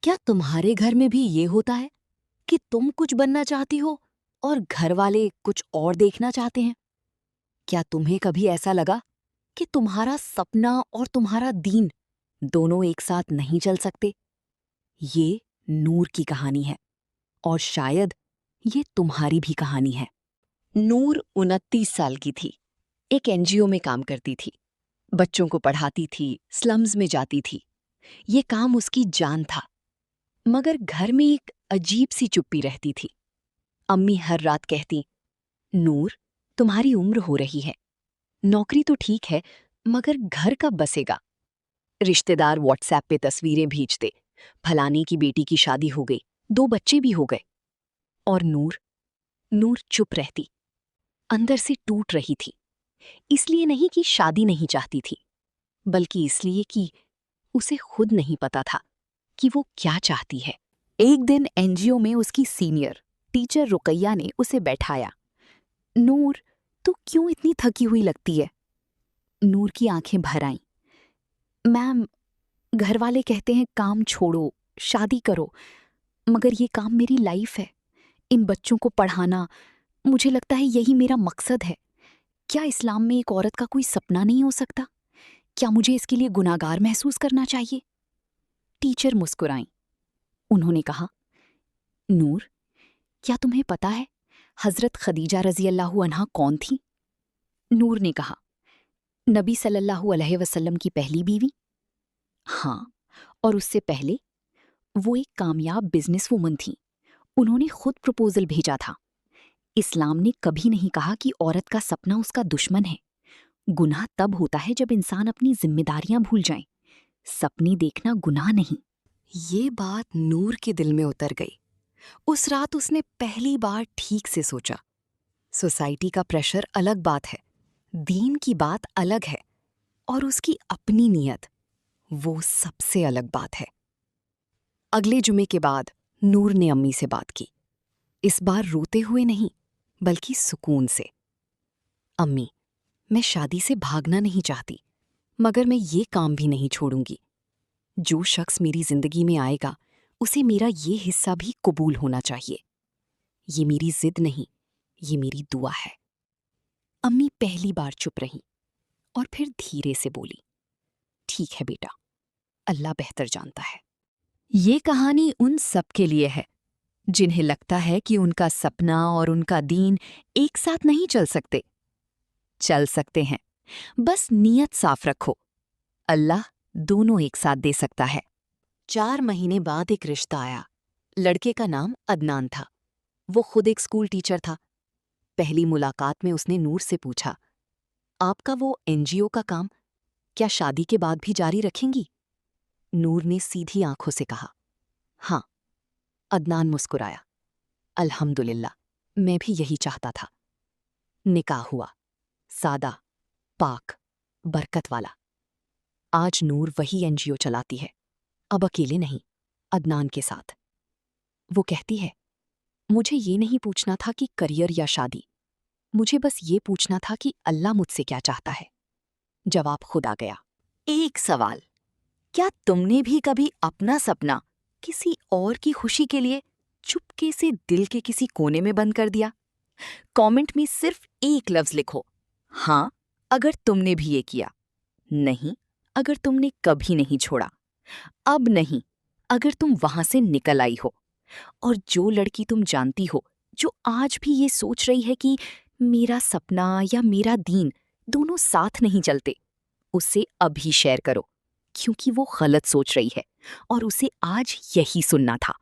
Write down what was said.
क्या तुम्हारे घर में भी ये होता है कि तुम कुछ बनना चाहती हो और घर वाले कुछ और देखना चाहते हैं? क्या तुम्हें कभी ऐसा लगा कि तुम्हारा सपना और तुम्हारा दीन दोनों एक साथ नहीं चल सकते? ये नूर की कहानी है और शायद ये तुम्हारी भी कहानी है। नूर 29 साल की थी। एक एनजीओ में काम करती थी। बच्चों को पढ़ाती थी, स्लम्स में जाती थी। ये काम उसकी जान था। मगर घर में एक अजीब सी चुप्पी रहती थी। अम्मी हर रात कहती, नूर, तुम्हारी उम्र हो रही है। नौकरी तो ठीक है, मगर घर कब बसेगा? रिश्तेदार व्हाट्सएप पे तस्वीरें भेजते, फलाने की बेटी की शादी हो गई, 2 बच्चे भी हो गए। और नूर नूर चुप रहती, अंदर से टूट रही थी। इसलिए नहीं कि शादी नहीं चाहती थी, बल्कि इसलिए कि उसे खुद नहीं पता था कि वो क्या चाहती है। एक दिन एनजीओ में उसकी सीनियर टीचर रुकैया ने उसे बैठाया। नूर, तू क्यों इतनी थकी हुई लगती है? नूर की आंखें भर आईं। मैम, घर वाले कहते हैं काम छोड़ो, शादी करो, मगर ये काम मेरी लाइफ है। इन बच्चों को पढ़ाना, मुझे लगता है यही मेरा मकसद है। क्या इस्लाम में एक औरत का कोई सपना नहीं हो सकता? क्या मुझे इसके लिए गुनाहगार महसूस करना चाहिए? टीचर मुस्कुराईं। उन्होंने कहा, नूर, क्या तुम्हें पता है हजरत खदीजा रजी अल्लाहु अन्हा कौन थी? नूर ने कहा, नबी सल्लल्लाहु अलैहि वसल्लम की पहली बीवी। हाँ, और उससे पहले वो एक कामयाब बिजनेस वूमन थी। उन्होंने खुद प्रपोजल भेजा था। इस्लाम ने कभी नहीं कहा कि औरत का सपना उसका दुश्मन है। गुनाह तब होता है जब इंसान अपनी जिम्मेदारियां भूल जाए। सपने देखना गुनाह नहीं। ये बात नूर के दिल में उतर गई। उस रात उसने पहली बार ठीक से सोचा। सोसाइटी का प्रेशर अलग बात है, दीन की बात अलग है, और उसकी अपनी नीयत वो सबसे अलग बात है। अगले जुमे के बाद नूर ने अम्मी से बात की। इस बार रोते हुए नहीं, बल्कि सुकून से। अम्मी, मैं शादी से भागना नहीं चाहती, मगर मैं ये काम भी नहीं छोड़ूंगी। जो शख्स मेरी जिंदगी में आएगा, उसे मेरा ये हिस्सा भी कबूल होना चाहिए। ये मेरी जिद नहीं, ये मेरी दुआ है। अम्मी पहली बार चुप रहीं और फिर धीरे से बोली, ठीक है बेटा, अल्लाह बेहतर जानता है। ये कहानी उन सब के लिए है जिन्हें लगता है कि उनका सपना और उनका दीन एक साथ नहीं चल सकते। चल सकते हैं, बस नीयत साफ रखो। अल्लाह दोनों एक साथ दे सकता है। 4 महीने बाद एक रिश्ता आया। लड़के का नाम अदनान था। वो खुद एक स्कूल टीचर था। पहली मुलाकात में उसने नूर से पूछा, आपका वो एनजीओ का काम क्या शादी के बाद भी जारी रखेंगी? नूर ने सीधी आंखों से कहा, हाँ। अदनान मुस्कुराया, अल्हम्दुलिल्लाह, मैं भी यही चाहता था। निकाह हुआ, सादा, पाक, बरकत वाला। आज नूर वही एनजीओ चलाती है, अब अकेले नहीं, अदनान के साथ। वो कहती है, मुझे ये नहीं पूछना था कि करियर या शादी, मुझे बस ये पूछना था कि अल्लाह मुझसे क्या चाहता है। जवाब खुद आ गया। एक सवाल, क्या तुमने भी कभी अपना सपना किसी और की खुशी के लिए चुपके से दिल के किसी कोने में बंद कर दिया? कमेंट में सिर्फ एक लफ्ज लिखो, हाँ अगर तुमने भी ये किया, नहीं अगर तुमने कभी नहीं छोड़ा, अब नहीं अगर तुम वहां से निकल आई हो। और जो लड़की तुम जानती हो जो आज भी ये सोच रही है कि मेरा सपना या मेरा दीन दोनों साथ नहीं चलते, उसे अभी शेयर करो, क्योंकि वो गलत सोच रही है और उसे आज यही सुनना था।